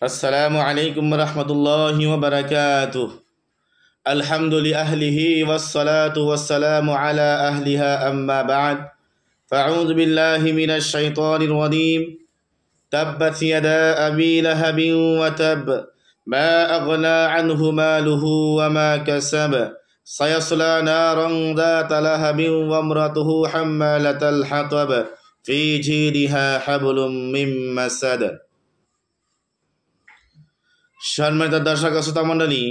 السلام عليكم ورحمة الله وبركاته. الحمد لأهله والصلاة والسلام على أهلها أما بعد فأعوذ بالله من الشيطان الرجيم. تبت يدا أبي لهب وتب ما أغنى عنه ماله وما كسب سيصلى نارا ذات لهب وامرأته حمالة الحطب في جيدها حبل من مسد. সম্মানিত দর্শক শ্রোতা মণ্ডলী,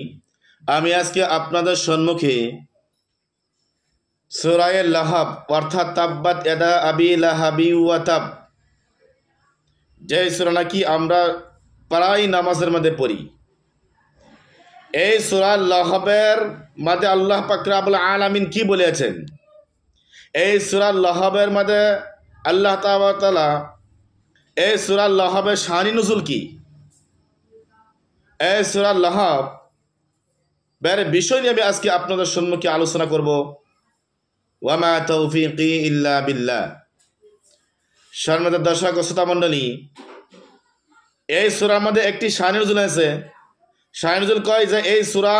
আমি আজকে আপনাদের সম্মুখে সূরা লাহাব অর্থাৎ তাব্বাত ইয়াদা আবি লাহাবি ওয়া তাব, যে সূরা নাকি আমরা প্রায় নামাজের মধ্যে পড়ি, এই সূরা লাহাবের মধ্যে আল্লাহ পাক রব্বুল আলামিন কি বলেছেন? এই সূরা লাহাবের মধ্যে আল্লাহ তাআলা এই সূরা লাহাবের শানি নুজুল কি? এই সূরা লাহাব এর বিষয় নিয়ে আমি আজকে আপনাদের সম্মুখে আলোচনা করব। ওয়ামা তৌফিকি ইল্লা বিল্লাহ। সম্মানিত দর্শক ও শ্রোতা মণ্ডলী, এই সূরার মধ্যে একটি শানি নুজুল আছে। শানি নুজুল কয় যে এই সূরা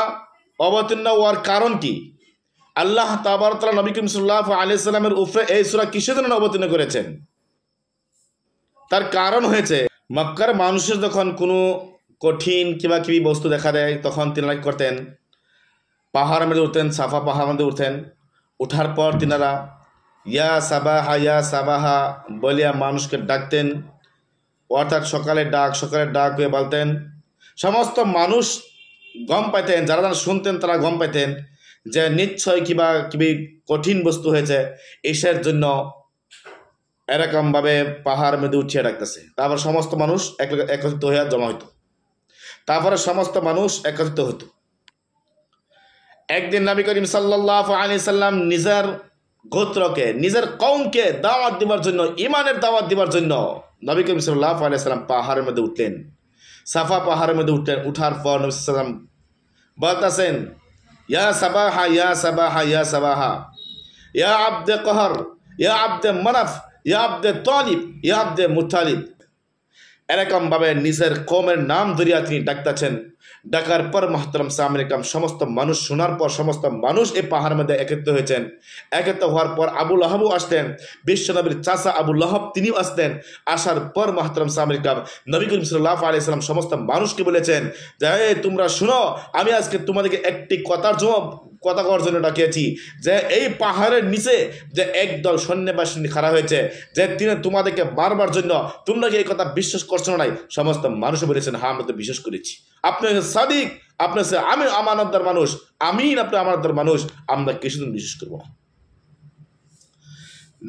অবতীর্ণ হওয়ার কারণ কি? আল্লাহ তাবারক ওয়া তাআলা নবী করিম সাল্লাল্লাহু আলাইহি সাল্লামের উপরে এই সূরা কিসের জন্য অবতীর্ণ করেছেন? তার কারণ হয়েছে, মক্কার মানুষের যখন কোনো কঠিন কিবা কিবি বস্তু দেখা দেয়, তখন তিনারা কি করতেন? পাহাড়ের মধ্যে উঠতেন, সাফা পাহাড়ের মধ্যে উঠতেন। উঠার পর তিনারা ইয়া সাবাহা বলিয়া মানুষকে ডাকতেন, অর্থাৎ সকালের ডাক হয়ে বলতেন। সমস্ত মানুষ গম পাইতেন, যারা যারা শুনতেন তারা গম পাইতেন যে নিশ্চয় কিবা কিবি কঠিন বস্তু হয়েছে, এসের জন্য এরকমভাবে পাহাড়ের মধ্যে উঠিয়ে ডাকতেছে। তারপর সমস্ত মানুষ একত্রিত হয়ে জমা হইত। তারপরে সমস্ত মানুষ একত্রিত হতো। একদিন নবী করিম সাল্লাল্লাহু আলাইহি সাল্লাম নিজের গোত্রকে, নিজের কওমকে দাওয়াত দেওয়ার জন্য, ঈমানের দাওয়াত দেওয়ার জন্য নবী করিম সাল্লাল্লাহু আলাইহি সাল্লাম পাহাড়ের মধ্যে উঠলেন, সাফা পাহাড়ের মধ্যে উঠলেন। উঠার পর নবী সাল্লাল্লাহু আলাইহি সাল্লাম বলতেছেন, ইয়া সাবাহা ইয়া সাবাহা ইয়া সাবাহা ইয়া আব্দে কহর ইয়া আব্দে মানাফ ইয়া আব্দে তালিব ইয়া আব্দে মুতালিব। এরকমভাবে নিজের কওমের নাম ধরিয়া তিনি ডাকতেছেন। ডাকার পর মুহতারাম সামনে কাম সমস্ত মানুষ শোনার পর সমস্ত মানুষ এই পাহাড়ের মধ্যে একত্রিত হয়েছেন। একত্রিত হওয়ার পর আবু লাহাবও আসতেন, বিশ্বনবীর চাচা আবু লাহাব তিনিও আসতেন। আসার পর মুহতারাম সামনে কাম নবী করিম সাল্লাল্লাহু আলাইহি সাল্লাম সমস্ত মানুষকে বলেছেন যে তোমরা শুনো, আমি আজকে তোমাদেরকে একটি কথা করার জন্য ডাকিয়েছি, যে এই পাহাড়ের নিচে যে একদল সৈন্যবাহিনী খাড়া হয়েছে, যে তিনি তোমাদেরকে মারবার জন্য, তোমরা কি এই কথা বিশ্বাস করছো না? সমস্ত মানুষ বলেছেন, হ্যাঁ আমরা তো বিশ্বাস করেছি। আপনি সাদিক, আপনি আমি আমানতদার মানুষ, আমিন আপনি আমানতদার মানুষ, আমরা কিছুদিন বিশ্বাস করবো না।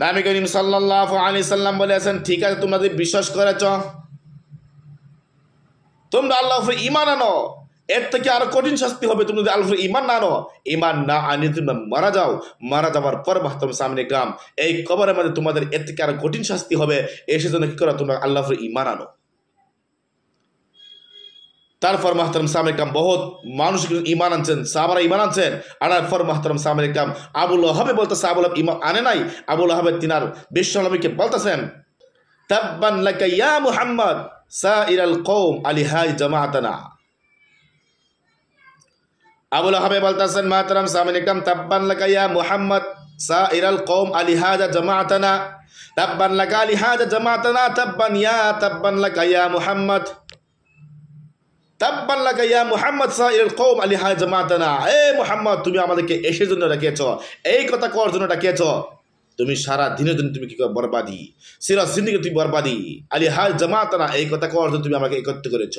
নবী করিম সাল্লাল্লাহু আলাইহি সাল্লাম বলেছেন, ঠিক আছে তোমরা যদি বিশ্বাস করেছ, তোমরা আল্লাহর উপরে ঈমান আনো, এর থেকে আরো কঠিন শাস্তি হবে। তুমি যদি আল্লাহর উপরে ঈমান না আনো, ঈমান না আনি তোমরা মারা যাও, মারা যাওয়ার পর মুহতারাম সামনে গ্রাম এই কবরের মধ্যে তোমাদের এর থেকে আরো কঠিন শাস্তি হবে। এসে জন্য কি করো? তোমরা আল্লাহর উপরে ঈমান আনো। তারপর মুহতারাম সামনে গ্রাম বহুত মানুষ ঈমান আনছেন, সাহাবারা ঈমান আনছেন। আনার পর মুহতারাম সামনে গ্রাম আবু লাহাবে বলতেছে, আবু লাহাব ঈমান আনে নাই। আবু লাহাবে তিনার বিশ্বনবীকে বলতেছেন, তাব্বান লাকা ইয়া মুহাম্মদ সাইরাল কওম আলিহাই জামাআতানা। আবু লাহাবে বলতেছেন, মুহতারাম সামনে গ্রাম তাব্বান লাকা ইয়া মুহাম্মদ সাইরাল কওম আলিহাজা জামাআতানা, তাব্বান লাকা আলিহাজা জামাআতানা, তাব্বান লাকা ইয়া মুহাম্মদ, তাব্বান লাকা ইয়া মুহাম্মদ সাইরাল কওম আলিহাজা জামাআতানা। এ মুহাম্মদ, তুমি আমাদেরকে এসের জন্য ডাকিয়েছ, এই কথা করার জন্য ডাকিয়েছ। তুমি সারা দিনের জন্য তুমি কি বরবাদি, সিরা জিন্দেগি তুমি বরবাদি। আলিহাজ জামাআতানা, এই কথা করার জন্য তুমি আমাকে একত্রিত করেছ।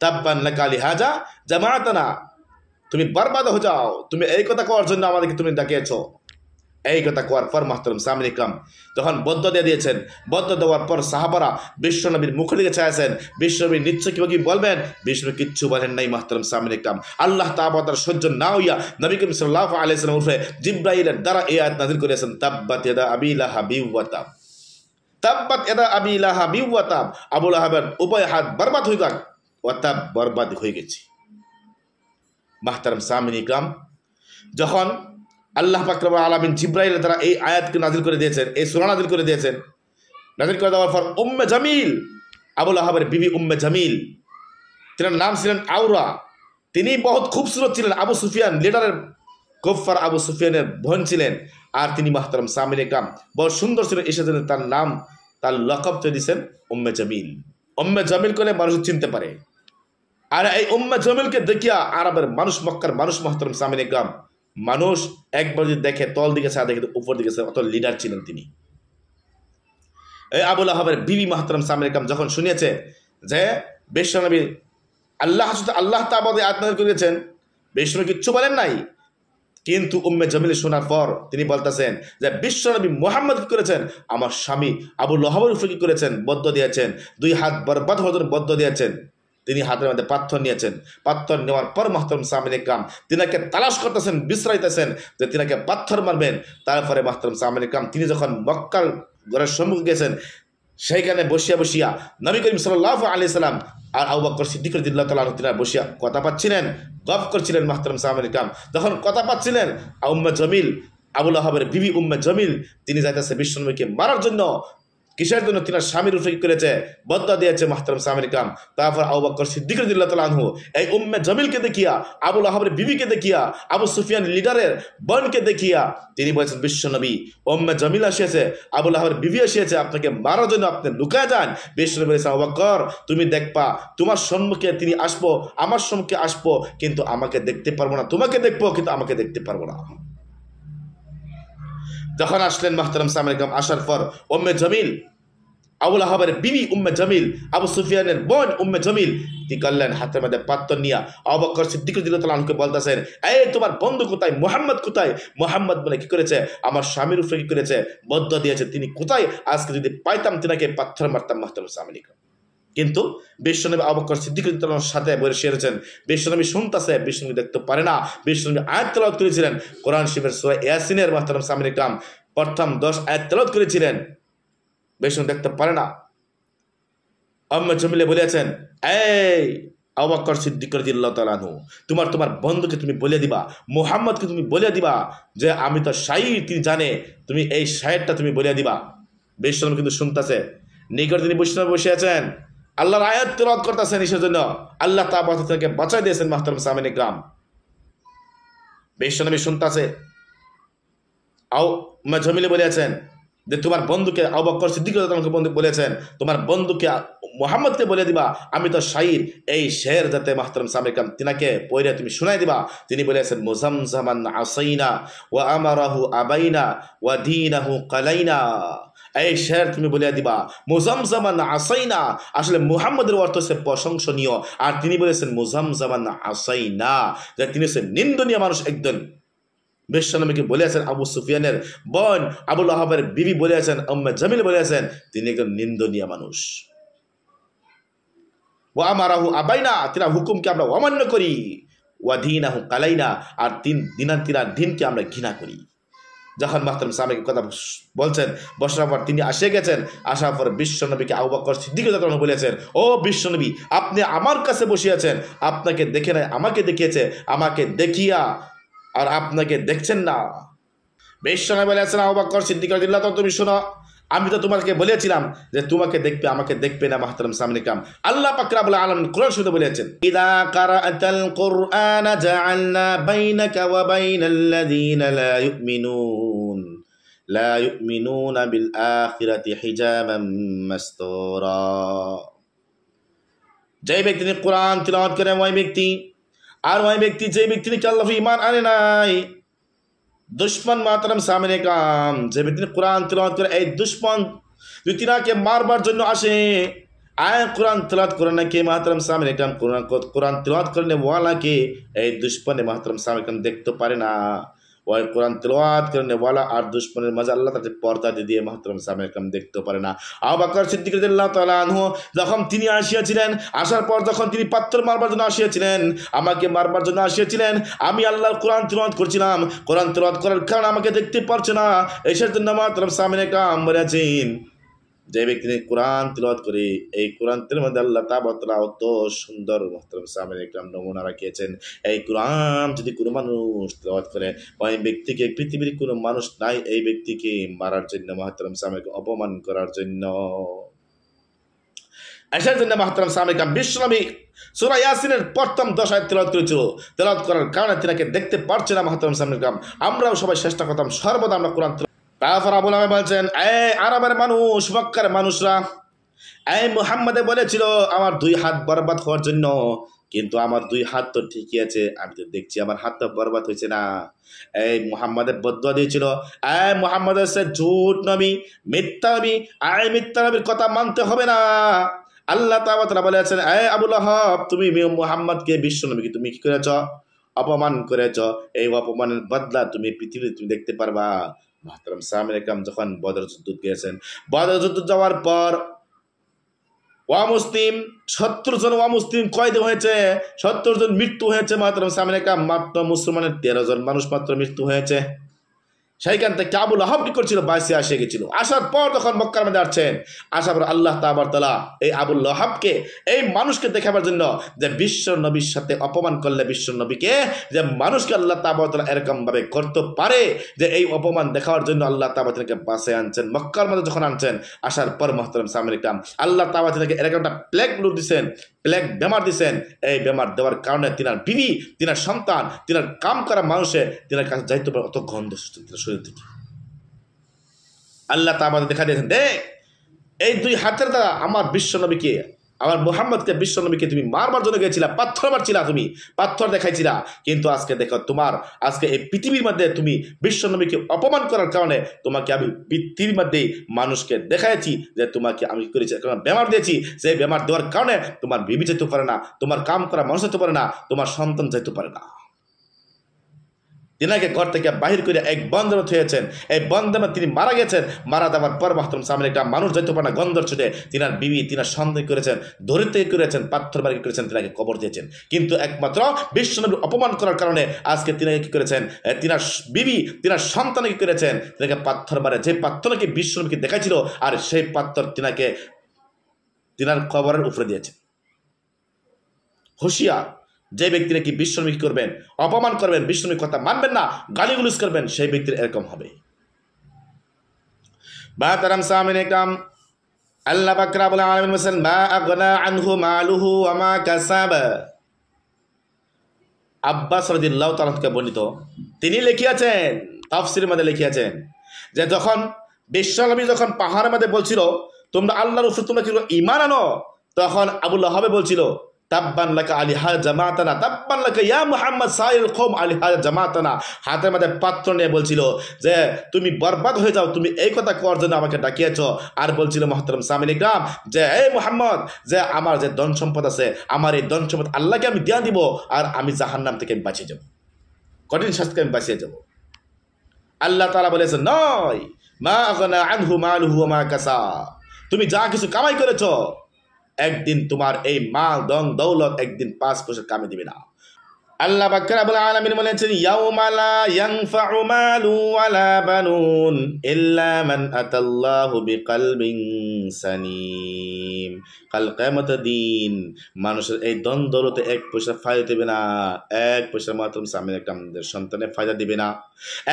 তাব্বান লাকা আলিহাজা জামাআতানা, তুমি বরবাদ হয়ে যাও, তুমি এই কথা করার জন্য আমাদেরকে তুমি ডাকিয়েছ। এই কথা করার পর মুহতারাম সামনে ইকরাম যখন বদ্ধ দিয়ে দিয়েছেন, বদ্ধ দেওয়ার পর সাহাবারা বিশ্বনবীর মুখের দিকে চাইছেন, বিশ্বনবী নিশ্চয় কি বলবেন? বিশ্বনবী কিচ্ছু বলেন নাই। মুহতারাম সামনে ইকরাম আল্লাহ তাআলা সহ্য না হইয়া নবী করিম সাল্লাল্লাহু আলাইহি সাল্লাম উপরে জিবরাইলের দ্বারা এই আয়াত নাযিল করেছেন, তাব্বাত ইয়াদা আবি লাহাবি ওয়া তাব, তাব্বাত ইয়াদা আবি লাহাবি ওয়া তাব। আবু লাহাবের উভয় হাত বরবাদ হয়ে যাক, ওয়া তাব বরবাদ হয়ে গেছে। মুহতারাম সামনে ইকরাম যখন আল্লাহ পাক রব্বুল আলামিন জিবরাইলের দ্বারা এই আয়াতকে নাযিল করে দিয়েছেন, এই সূরা নাযিল করে দিয়েছেন, নাযিল করে দেওয়ার পর উম্মে জামিল, আবু লাহাবের বিবি উম্মে জামিল তিনার নাম ছিলেন আউরা। তিনি বহুত খুবসুরত ছিলেন। আবু সুফিয়ান লিডারের গফফার আবু সুফিয়ানের বোন ছিলেন। আর তিনি মাহতারাম সামিনে কাম বহুত সুন্দর ছিলেন। এসেছেন তার নাম, তার লকব দিয়েছেন উম্মে জামিল। উম্মে জামিল করে মানুষ চিনতে পারে। আর এই উম্মে জামিলকে দেখিয়া আরবের মানুষ, মক্কার মানুষ মাহতারাম সামিনে কাম মানুষ একবার যদি দেখে তল দিকে চা দেখে উপর দিকে চা, অত লিডার ছিলেন তিনি। এই আবু লাহাবের বিবি মাহতারাম সামিনে কাম যখন শুনিয়েছে যে বিশ্বনবী আল্লাহ তাআলা আয়াত করেছেন, বিশ্বনবী কিচ্ছু বলেন নাই, কিন্তু উম্মে জামিল শোনার পর তিনি বলতেছেন যে বিশ্বনবী মুহাম্মদ করেছেন, আমার স্বামী আবু লাহাবের উপরে কি করেছেন, বদ্ধ দিয়েছেন, 2 হাত বরবাদ হওয়ার জন্য বদ্ধ দিয়েছেন। তিনি হাতের মধ্যে পাথর নিয়েছেন। পাথর নেওয়ার পর মাহতারাম সামিনে কাম তিনাকে তালাশ করতেছেন, বিশ্রাইতেছেন যে তিনাকে পাথর মারবেন। তারপরে মাহতারাম সামিনে কাম তিনি যখন মক্কার ঘরের সম্মুখে গেছেন, সেইখানে বসিয়া নবী করিম সাল্লাল্লাহু আলাইহি সাল্লাম আর আবু বকর সিদ্দিক রাদিয়াল্লাহু তাআলা তিনারা বসিয়া কথা পাচ্ছিলেন, গপ করছিলেন। মাহতারাম সামিনে কাম যখন কথা পাচ্ছিলেন, উম্মে জামিল আবু লাহাবের বিবি উম্মে জামিল তিনি যাইতেছে বিশ্বনবীকে মারার জন্য। কিসের জন্য? তিনার স্বামীর উপরে কি করেছে, বদয়া দিয়েছে মাহতারাম সামিনে কাম। তারপর আবু বকর সিদ্দিক রাদিয়াল্লাহু তাআলা আনহু এই উম্মে জামিলকে দেখিয়া, আবু লাহাবের বিবিকে দেখিয়া, আবু সুফিয়ান লিডারের বোনকে দেখিয়া তিনি বলেছেন, বিশ্বনবী উম্মে জামিল আসিয়াছে, আবু লাহাবের বিবি আসিয়াছে, আপনাকে মারার জন্য আপনি লুকায় যান। বিশ্বনবী বলেছেন, আবু বকর তুমি দেখবা, তোমার সম্মুখে তিনি আসবো, আমার সম্মুখে আসবো, কিন্তু আমাকে দেখতে পারবো না। তোমাকে দেখবো কিন্তু আমাকে দেখতে পারবো না। যখন আসলেন মাহতারাম সামিনে কাম, আসার পর উম্মে জামিল আবু লাহাবের বিবি উম্মে জামিল, আবু সুফিয়ানের বোন উম্মে জামিল কি করলেন, হাতের মধ্যে পাত্র নিয়ে আবু বকর সিদ্দিক রাদিয়াল্লাহু তাআলা আনহুকে বলতেছেন, এই তোমার বন্ধু কোথায়, মুহাম্মদ কোথায়? মুহাম্মদ বলে কি করেছে, আমার স্বামীর উপরে কি করেছে, বদ্ধ দিয়েছে, তিনি কোথায়? আজকে যদি পাইতাম তিনাকে পাথর মারতাম। মাহতারাম সামিনে কাম কিন্তু বিশ্বনবী আবু বকর সিদ্দিক রাদিয়াল্লাহু তাআলার সাথে বসে রয়েছেন। বিশ্বনবী শুনতেছে, বিশ্বনবী দেখতে পারে না। বিশ্বনবী আয়াত তেলাওয়াত করেছিলেন, কোরআন শরীফের সূরা ইয়াসিনের মাহতারাম সামিনে কাম প্রথম 10 আয়াত তেলাওয়াত করেছিলেন। বিশ্বনবী দেখতে পারে না। উম্মে জামিল বলেছেন, এই আবু বকর সিদ্দিক রাদিয়াল্লাহু তাআলা আনহু, তোমার বন্ধুকে তুমি বলে দিবা, মুহাম্মদকে তুমি বলে দিবা যে আমি তো শাহিদ, তিনি জানে, তুমি এই শাহিদটা তুমি বলে দিবা। বিশ্বনবী কিন্তু শুনতেছে, নিকট তিনি বিশ্বনবী বসে আছেন, আল্লাহর আয়াত তেলাওয়াত করতেছেন। এর জন্য আল্লাহ তাআলা তাকে বাঁচাই দিয়েছেন। মাহতারাম সামিনে কাম বিশ্বনবী শুনতেছে। উম্মে জামিল বলেছেন যে তোমার বন্ধুকে, আবু বকর সিদ্দিক রাদিয়াল্লাহু তাআলা বন্ধু বলেছেন, তোমার বন্ধুকে মুহাম্মদকে বলে দিবা আমি তো শাহিদ, এই শের যাতে মাহতারাম সামিনে কাম তিনাকে পড়ে তুমি শোনাই দিবা। তিনি বলেছেন, মুজামজামান আসাইনা ওয়া আমারাহু আবাইনা ওয়া দীনাহু কালাইনা। এই শের তুমি বলে দিবা, মুজামজামান আসাইনা, আসলে মুহাম্মদের অর্থ হচ্ছে প্রশংসনীয়, আর তিনি বলেছেন মুজামজামান আসাইনা, যে তিনি হচ্ছেন নিন্দনীয় মানুষ একজন। বিশ্বনবীকে বলেছেন, আবু সুফিয়ানের বোন আবু লাহাবের বিবি বলেছেন, উম্মে জামিল বলেছেন তিনি একজন নিন্দনীয় মানুষ। ওয়া আমারাহু আবাইনা, তিনার হুকুমকে আমরা অমান্য করি, ওয়া দীনাহু কালাইনা, আর তিনার দিনকে আমরা ঘৃণা করি। যখন মাহতারাম সামিনে কথা বলছেন, বসার পর তিনি আসে গেছেন। আসার পর বিশ্বনবীকে আবু বকর সিদ্দিক রাদিয়াল্লাহু তাআলা বলেছেন, ও বিশ্বনবী আপনি আমার কাছে বসিয়েছেন, আপনাকে দেখে নাই আমাকে দেখিয়েছে, আমাকে দেখিয়া আর আপনাকে দেখছেন না। বিশ্বনবী বলেছেন, আবু বকর সিদ্দিক রাদিয়াল্লাহু তাআলা তুমি শোনো, আমি তো তোমাকে বলেছিলাম যে তোমাকে দেখবে, আমাকে দেখবে না। মাহতারাম সামিনে কাম আল্লাহ পাক রব্বুল আলামিন কোরআন শরীফে বলেছেন, ইযা কারাআতাল কুরআনা জাআলনা বাইনাকা ওয়া বাইনাল্লাযীনা লা ইউমিনুনা বিল আখিরাতি হিজাবাম মাসতুরা। যে ব্যক্তি কোরআন তিলাওয়াত করে ওই ব্যক্তি, আর ওই ব্যক্তি যে ব্যক্তি আল্লাহ ঈমান আনে নাই, দুশ্মন মাহতারাম সামিনে কাম যে ব্যক্তি কোরআন তিলাওয়াত করে, এই দুশ্মন যদি তিনাকে মারবার জন্য আসে, আয় কোরআন তিলাওয়াত করে না কে মাহতারাম সামিনে কাম, কোরআন তিলাওয়াত করনে ওয়ালাকে এই দুশ্মনে মাহতারাম সামিনে কাম দেখতে পারে না। ওই কোরআন তিলাওয়াত করনে ওয়ালা আর দুশ্মনের মাঝে আল্লাহ তাদের পর্দা দিয়ে মাহতারাম সামিনে কাম দেখতে পারে না। আবু বকর সিদ্দিক রাদিয়াল্লাহু তাআলা আনহু যখন তিনি আসিয়াছিলেন, আসার পর যখন তিনি পাথর মারবার জন্য আসিয়াছিলেন, আমাকে মারবার জন্য আসিয়াছিলেন, আমি আল্লাহর কোরআন তিলাওয়াত করছিলাম, কোরআন তিলাওয়াত করার কারণে আমাকে দেখতে পারছে না। এসের জন্য মাহতারাম সামিনে কাম বলেছেন, যে ব্যক্তি কোরআন তিলাওয়াত করে, এই কোরআন তেলাওয়াতের মধ্যে আল্লাহ তাআলা অত সুন্দর মাহতারাম সামিনে কাম নমুনা রাখিয়েছেন। এই কোরআন যদি কোনো মানুষ তিলাওয়াত করে, ওই ব্যক্তিকে পৃথিবীর কোনো মানুষ নাই এই ব্যক্তিকে মারার জন্য, মাহতারাম সামিনে কাম অপমান করার জন্য। এসের জন্য মাহতারাম সামনে বিশ্বনবী সূরা ইয়াসিনের প্রথম 10 আয়াত তেলাওয়াত করেছিল। তেলাওয়াত করার কারণে তিনাকে দেখতে পারছে না মাহতারাম সামনে। আমরাও সবাই চেষ্টা করতাম সর্বদা আমরা কোরআন। তারপর আবুল আহমেদ বলছেন, আরবের মানুষ, মক্কার মানুষরা মুহাম্মদে বলেছিল আমার 2 হাত বরবাদ হওয়ার জন্য, কিন্তু আমার 2 হাত তো ঠিকই আছে, আমি তো দেখছি আমার হাতটা বরবাদ হয়েছে না। মুহাম্মাদের বদুয়া দিয়েছিল, মুহাম্মদ হচ্ছে ঝুট নবী, মিথ্যা নবী, মিথ্যা নবীর কথা মানতে হবে না। আল্লাহ তাআলা বলেছেন, আবুল আহাব, তুমি মুহাম্মদকে বিশ্ব নবীকে তুমি কি করেছ? অপমান করেছ। এই অপমানের বদলা তুমি পৃথিবীতে তুমি দেখতে পারবা। মুহতারাম সাহাবায়ে কেরাম যখন বদর যুদ্ধ গিয়েছেন, বদর যুদ্ধ যাওয়ার পর অমুসলিম 70 জন অমুসলিম কয়েদি হয়েছে, 70 জন মৃত্যু হয়েছে। মুহতারাম সাহাবায়ে কেরাম মাত্র মুসলমানের 13 জন মানুষ মাত্র মৃত্যু হয়েছে। সেইখান থেকে আবুল আহাব কি করছিল? বাইসে আসে গেছিল। আসার পর যখন মক্কার মধ্যে আসছেন, আসার পর আল্লাহ তাআলা এই আবুল আহাবকে, এই মানুষকে দেখাবার জন্য যে বিশ্ব নবীর সাথে অপমান করলে বিশ্ব নবীকে, যে মানুষকে আল্লাহ তাআলা এরকম ভাবে করতে পারে, যে এই অপমান দেখাবার জন্য আল্লাহ তাআলা তাকে বাসে আনছেন। মক্কার মধ্যে যখন আনছেন, আসার পর মুহতারাম সাহাবায়ে কেরাম আল্লাহ তাআলা তাকে এরকম একটা প্লেগ লুট দিয়েছেন, প্লেগ বেমার দিয়েছেন। এই বেমার দেওয়ার কারণে তিনার বিবি, তিনার সন্তান, তিনার কাম করা মানুষে তিনার কাছে যাইতে পারে, অত গন্ধ শরীর থেকে। আল্লাহ তাআলা দেখা দিয়েছেন, দেখ এই 2 হাতের দ্বারা আমার বিশ্ব নবীকে, আমার মুহাম্মদকে, বিশ্ব নবীকে তুমি মারবার জন্য গেছিলা, পাথর মারছিলা, তুমি পাথর দেখাইছিলা। কিন্তু আজকে দেখো, তোমার আজকে এই পৃথিবীর মধ্যে তুমি বিশ্ব নবীকে অপমান করার কারণে তোমাকে আমি পৃথিবীর মধ্যে মানুষকে দেখাইছি যে তোমাকে আমি করেছি, বেমার দিয়েছি। সেই বেমার দেওয়ার কারণে তোমার বিবি যেতে পারে না, তোমার কাম করা মানুষ যেতে পারে না, তোমার সন্তান যেতে পারে না। তিনাকে ঘর থেকে বাহির করে এক বন্ধনে থুয়েছেন। এই বন্ধনে তিনি মারা গেছেন। মারা যাওয়ার পর মুহতারাম সামনে একটা মানুষ যাইতে পারে না, গন্ধর ছুটে তিনার বিবি, তিনার সন্তান করেছেন, ধরিতে করেছেন, পাথর বাড়ি করেছেন, তিনাকে কবর দিয়েছেন। কিন্তু একমাত্র বিশ্বনবীর অপমান করার কারণে আজকে তিনাকে কি করেছেন? তিনার বিবি, তিনার সন্তানকে কি করেছেন? তিনাকে পাথর মারে, যে পাথরকে বিশ্বনবীকে দেখাইছিল, আর সেই পাথর তিনাকে তিনার কবরের উপরে দিয়েছেন। হুঁশিয়ার, যে ব্যক্তি নাকি বিশ্বনবী করবেন, অপমান করবেন, বিশ্বনবীর কথা মানবেন না, গালিগুলোজ করবেন, সেই ব্যক্তির এরকম হবে। মুহতারাম সামিনে কাম, আল্লাহ পাক রব্বুল আলামিন বলেন, মা আগনা আনহু মালুহু ওয়া মা কাসাব। আব্বাস রাদিয়াল্লাহু তাআলা থেকে বর্ণিত, তিনি লিখিয়াছেন, তাফসীরের মধ্যে লিখিয়াছেন, যে যখন বিশ্বনবী যখন পাহাড়ের মধ্যে বলছিল তোমরা আল্লাহর উপর তোমরা কি ঈমান আনো, তখন আবু লাহাব বলছিল, তাব্বান লাকা আলিহা জামাতানা, তাব্বান লাকা ইয়া মুহাম্মদ সাইল কওম আলিহা জামাতানা। হাতের মধ্যে পাত্র নিয়ে বলছিল যে তুমি বরবাদ হয়ে যাও, তুমি এই কথা করার জন্য আমাকে ডাকিয়েছ। আর বলছিল মুহতারাম সামিনে কেরাম যে এই মুহাম্মদ, যে আমার যে ধন সম্পদ আছে, আমার এই ধন সম্পদ আল্লাহকে আমি দিয়া দিব, আর আমি জাহান্নাম থেকে আমি বাঁচিয়ে যাব, কঠিন শাস্তিকে আমি বাঁচিয়ে যাব। আল্লাহ তাআলা বলেছেন, নয়, মা আগনা আনহু মালুহু ওয়া মা কাসাব, তুমি যা কিছু কামাই করেছ, একদিন তোমার এই মাল দন দৌলত একদিন 5 পয়সা কামে দিবে না। আল্লাহ পাক রব্বুল আলামিন বলেছেন, ইয়াউমা লা ইয়ানফাউ মালু ওয়ালা বানুন ইল্লা মান আতাল্লাহু বিকলবিন সালিম। কাল কিয়ামতের দিন মানুষের এই ধন দৌলতে 1 পয়সা ফায়দা দিবে না, 1 পয়সা মাত্র সামনে একটা আমাদের সন্তানের ফায়দা দিবে না।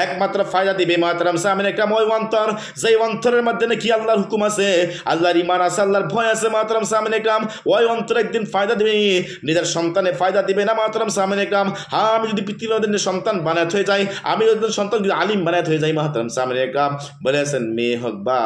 একমাত্র ফায়দা দিবে মাতরাম সামনে একটা ওই অন্তর, যেই অন্তরের মধ্যে নাকি আল্লাহর হুকুম আছে, আল্লাহর ঈমান আছে, আল্লাহর ভয় আছে। মাতরাম সামনে একটা ওই অন্তর একদিন ফায়দা দিবে, নিজের সন্তানে ফায়দা দিবে না। মাতরাম সামনে একটা হ্যাঁ, আমি যদি পৃথিবীর সন্তান বানাত হয়ে যাই, আমি যদি সন্তান যদি আলিম বানাত হয়ে যাই, মাতরাম সামনে একটা বলেছেন, মেয়ে হোক বা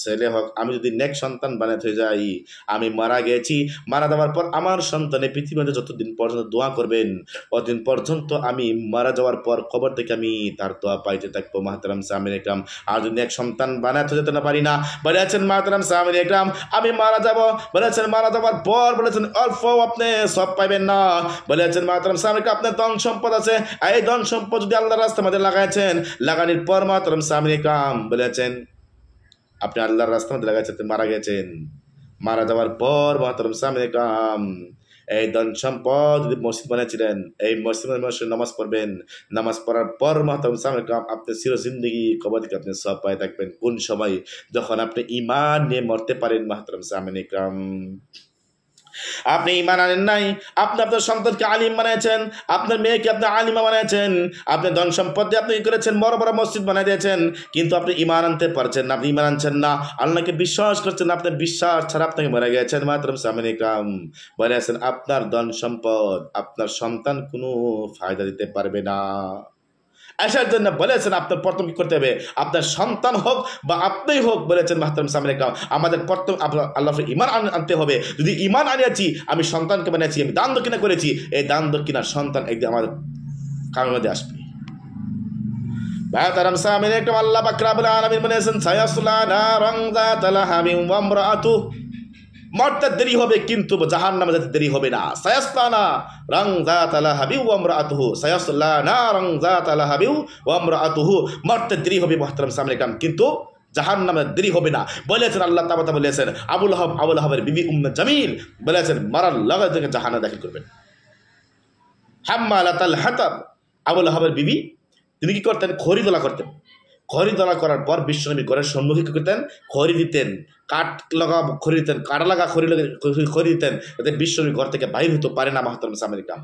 ছেলে হোক, আমি যদি নেক সন্তান বানাতে হয়ে যাই, আমি মারা গেছি, মারা যাওয়ার পর আমার সন্তানে পৃথিবীতে যতদিন পর্যন্ত দোয়া করবেন, অতদিন পর্যন্ত আমি মারা যাওয়ার পর কবর থেকে আমি তার দোয়া পাইতে থাকবো। মাহতারাম সামিন একরাম, আর যদি নেক সন্তান বানাতে যেতে না পারি না, বলেছেন মাহতারাম সামিন একরাম আমি মারা যাব, বলেছেন মারা যাওয়ার পর বলেছেন অল্প আপনি সব পাইবেন না। বলেছেন মাহতারাম সামিন আপনার ধন সম্পদ আছে, এই ধন সম্পদ যদি আল্লাহর রাস্তার মধ্যে লাগাইছেন, লাগানোর পর মাহতারাম সামিন একরাম বলেছেন আপনি আল্লাহর রাস্তার মধ্যে লাগাইছেন, মারা গেছেন, মারা যাওয়ার পর মাহতারাম সামিনে কাম এই ধন সম্পদ যদি মসজিদ বানিয়েছিলেন, এই মসজিদের মসজিদ নামাজ পড়বেন, নামাজ পড়ার পর মাহতারাম সামিনে কাম আপনি চির জিন্দগি কবর থেকে আপনি সব পাই থাকবেন। কোন সময়? যখন আপনি ঈমান নিয়ে মরতে পারেন। মাহতারাম সামিনে কাম আপনি ঈমান আনেন নাই, আপনি আপনার সন্তানকে আলিম বানিয়েছেন, আপনার মেয়েকে আপনি আলিমা বানিয়েছেন, আপনি ধন সম্পদ দিয়ে আপনি করেছেন, বড় বড় মসজিদ বানিয়ে দিয়েছেন, কিন্তু আপনি ঈমান আনতে পারছেন না, আপনি ঈমান আনছেন না, আল্লাহকে বিশ্বাস করছেন না, আপনার বিশ্বাস ছাড়া আপনাকে মারা গেছেন। মাত্র সামনে কাম বলেছেন আপনার ধন সম্পদ আপনার সন্তান কোনো ফায়দা দিতে পারবে না। আসার জন্য বলেছেন আপনার প্রথম কি করতে হবে, আপনার সন্তান হোক বা আপনিই হোক, বলেছেন মাহতারাম সামনে কাম আমাদের প্রথম আল্লাহ ঈমান আনতে হবে। যদি ঈমান আনিয়েছি, আমি সন্তানকে বানিয়েছি, আমি দান দক্ষিণা করেছি, এই দান দক্ষিণার সন্তান একদিন আমাদের কামের মধ্যে আসবে। মাহতারাম সামনে কাম আল্লাহ পাক রব্বুল আলামিন বলেছেন সায়াসলা নারান যাতা লাহাবিন ওয়া ইমরাআতুহু, মরতে দেরি হবে কিন্তু জাহান্নামে যেতে দেরি হবে না। সায়াসলা নারান যাতা লাহাবিন ওয়া ইমরাআতুহু, সায়াসলা নারান যাতা লাহাবিন ওয়া ইমরাআতুহু, মরতে দেরি হবে মাহতারাম সামনে কাম কিন্তু জাহান্নামে দেরি হবে না। বলেছেন আল্লাহ তাআলা বলেছেন আবু লাহাবের বিবি উম্মে জামিল বলেছেন মারার লাগা থেকে জাহান্নামে দাখিল করবেন। হাম্মালাতাল হাতাব, আবু লাহাবের বিবি তিনি কি করতেন, খড়িদোলা করতেন। খড়িদোলা করার পর বিশ্বনবী ঘরের সম্মুখে কি করতেন, খড়ি দিতেন, কাঠ লাগা খড়ি দিতেন, কাঠ লাগা খড়ি দিতেন, যাতে বিশ্বনবী ঘর থেকে বাইর হতে পারে না। মাহতারাম সামনে কাম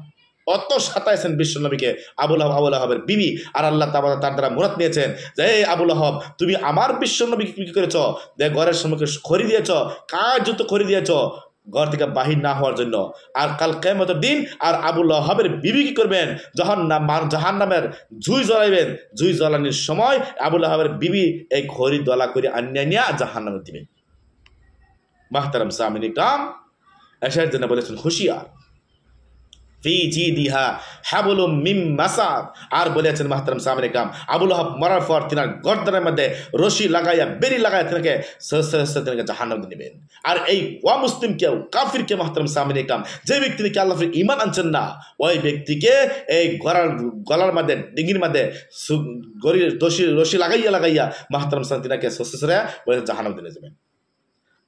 অত সাতাইছেন বিশ্বনবীকে আবু লাহাবের বিবি। আর আল্লাহ তাআলা তার দ্বারা মুরাদ নিয়েছেন যে এই আবু লাহাব, তুমি আমার বিশ্বনবীকে কি করেছ, যে ঘরের সম্মুখে খড়ি দিয়েছ, কার যুক্ত খড়ি দিয়েছ ঘর থেকে বাহির না হওয়ার জন্য। আর কাল কিয়ামতের দিন আর আবু লাহাবের বিবি কি করবেন, জাহান্নামের জুই জ্বলাইবেন, জুই জ্বলানির সময় আবু লাহাবের বিবি এই খড়ি দলা করে আনিয়া জাহান্নামে দিবেন। মাহতারাম সামিনী কাম এসার জন্য বলেছেন হুশিয়ার ফি জিদিহা হাবলুম মিন মাসাদ, আর বলেছেন মাহতারাম সামনে কাম আবু লাহাব মরার পর তিনার গর্দানের মধ্যে রশি লাগাইয়া বেরি লাগাইয়া তিনাকে তিনাকে জাহান্নামে দিবেন। আর এই ওয়া মুসলিম কেউ কাফিরকে মাহতারাম সামনে কাম যে ব্যক্তি নাকি আল্লাহর ঈমান আনছেন না, ওই ব্যক্তিকে এই গলার মধ্যে ডিঙ্গির মধ্যে রশি লাগাইয়া মাহতারাম সামনে তিনাকে বলে জাহান্নামে দিলে যাবেন।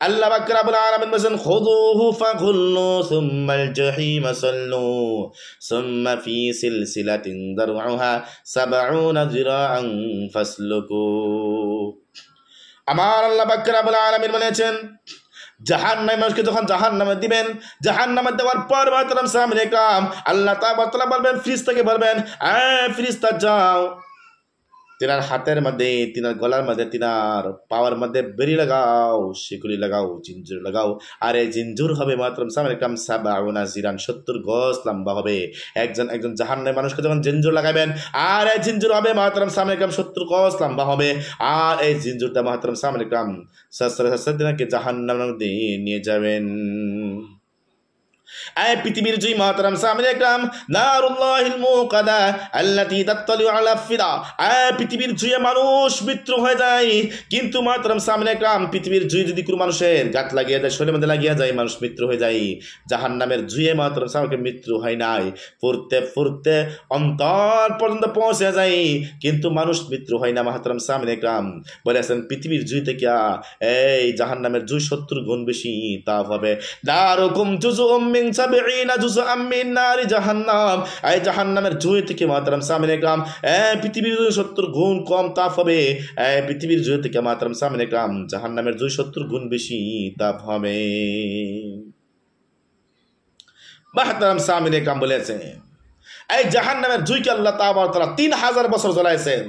আল্লাহ পাক রব্বুল আলামিন বলেন খুযুহু ফাগুল্লু সুম্মাল জাহিমা সাল্লু সুম্মা ফি সিলসিলাতিন দারউহা ৭০ যিরাআন ফাসলুকু। আমার আল্লাহ পাক রব্বুল আলামিন বলেছেন জাহান্নামে মানুষকে যখন জাহান্নামে দিবেন, জাহান্নামে দেওয়ার পর মাহতারাম সামনে কাম আল্লাহ তাআলা বলবেন ফেরেশতাকে বলবেন ফেরেশতা যাও তিনার হাতের মধ্যে, তিনার গলার মধ্যে, তিনার পাওয়ার মধ্যে বেরি লাগাও, শিকুলি লাগাও, জিঞ্জুর লাগাও। আর এই জিঞ্জুর হবে মাত্রাম সামনে কাম ৭০ যিরান ৭০ গজ লম্বা হবে। একজন জাহান্নামী মানুষকে যখন জিঞ্জুর লাগাবেন, আর এই জিঞ্জুর হবে মাত্রাম সামনে কাম ৭০ গজ লম্বা হবে। আর এই জিঞ্জুরটা মাত্রাম সামনে কাম দিনাকে জাহান্নামের মধ্যে নিয়ে যাবেন। পৃথিবীর জুই মাহতারাম সামনে কাম নারুল্লাহিল মুকাদা আল্লাতী তাত্তালিউ আলা ফিদা, পৃথিবীর জুয়ে মানুষ মৃত্যু হয়ে যায়, কিন্তু মাহতারাম সামনে কাম পৃথিবীর জুই যদি কোনো মানুষের গাত লাগিয়ে যায়, শরীরের মধ্যে লাগিয়ে যায়, মানুষ মৃত্যু হয়ে যায়। জাহান্নামের জুয়ে মাহতারাম সামনে মৃত্যু হয় নাই, ফুরতে অন্তর পর্যন্ত পৌঁছে যায়, কিন্তু মানুষ মৃত্যু হয় না। মাহতারাম সামনে কাম বলেছেন পৃথিবীর জুই থেকে এই জাহান্নামের জুই ৭০ গুণ বেশি তাপ হবে। দারুকুম জুজুম মিন ৭০ জুজআম মিন নারি জাহান্নাম, এই জাহান্নামের জুই থেকে মাহতারাম সামনে কাম পৃথিবীর ৭০ গুণ কম তাপ হবে। পৃথিবীর জুই থেকে মাহতারাম সামনে কাম জাহান্নামের জুই ৭০ গুণ বেশি তাপ হবে। মাহতারাম সামনে কাম বলেছেন এই জাহান্নামের জুইকে আল্লাহ তাআলা ৩০০০ বছর জ্বলাইছেন।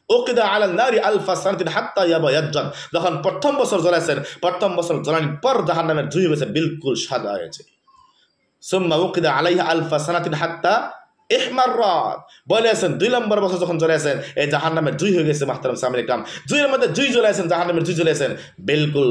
ওকিদা আলান নারি আলফা সানাতিন হাত্তা ইয়াবায়াজ্জান, যখন প্রথম বছর জ্বলাইছেন, প্রথম বছর জ্বলানোর পর জাহান্নামের জুই হয়েছে বিলকুল সাদা হয়েছে। সুম্মা ওকিদা আলাইহা আলফা সানাতিন হাত্তা ইহমাররাত, বলেছেন ২ নম্বর বছর যখন জ্বলাইছেন এই জাহান্নামের জুই হয়ে গেছে। মাহতারাম সামনে কাম জুইয়ের মধ্যে জুই জ্বলাইছেন, জাহান্নামের জুই জ্বলাইছেন, বিলকুল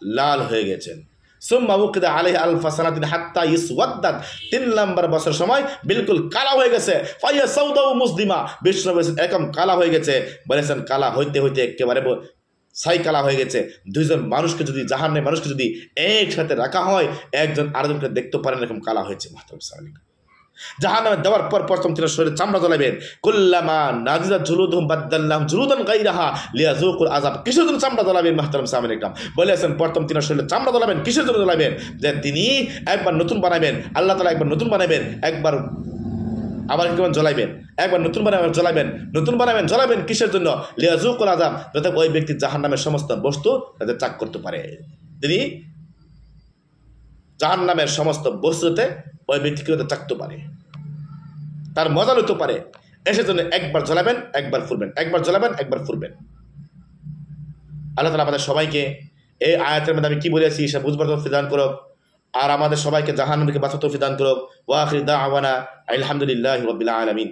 লাল হয়ে গেছেন। সুম্মা ওকিদা আলাইহা আলফা সানাতিন হাত্তা ইসওয়াদ্দাত, ৩ নম্বর বছর সময় বিলকুল কালা হয়ে গেছে। ফাইয়া সাউদাউ মুসলিমা, বিশ্ব বলেছেন এরকম কালা হয়ে গেছে, বলেছেন কালা হইতে হইতে একেবারে ছাই কালা হয়ে গেছে। দুইজন মানুষকে যদি জাহান্নামী মানুষকে যদি একসাথে রাখা হয়, একজন আরেকজনকে দেখতে পারেন এরকম কালা হয়েছে। মাহতারাম সামনে জাহান্নামে দেওয়ার পর প্রথম তিনার শরীরে চামড়া জ্বলাবেন। কুল্লামা নাজিজাত জুলুদুহুম বাদদালনাহুম জুলুদান গায়রাহা লিয়াযুকুল আযাব, কিসের জন্য চামড়া জ্বলাবেন? মাহতারাম সামনে কাম বলেছেন প্রথম তিনার শরীরে চামড়া জ্বলাবেন, কিসের জন্য জ্বলাবেন? যে তিনি একবার নতুন বানাবেন, আল্লাহ তাআলা একবার নতুন বানাবেন, একবার আবার কেমন জ্বলাইবেন, একবার নতুন বানাবেন জ্বলাবেন, কিসের জন্য? লিয়াযুকুল আযাব, যাতে ওই ব্যক্তি জাহান্নামের সমস্ত বস্তু যাতে ত্যাগ করতে পারে। তিনি জাহান্নামের সমস্ত বস্তুতে ওই ব্যক্তিকে থাকতে পারে, তার মজা লইতে পারে। এসে জন্য একবার জ্বলাবেন, একবার ফুরবেন, একবার জ্বলাবেন, একবার ফুরবেন। আল্লাহ তাআলা আমাদের সবাইকে এই আয়াতের মধ্যে আমি কি বলেছি সে বুঝবার তৌফিক দান করুক, আর আমাদের সবাইকে জাহান্নাম থেকে বাঁচার তৌফিক দান করুক। ওয়া আখির দাওয়ানা আলহামদুলিল্লাহি রাব্বিল আলামিন।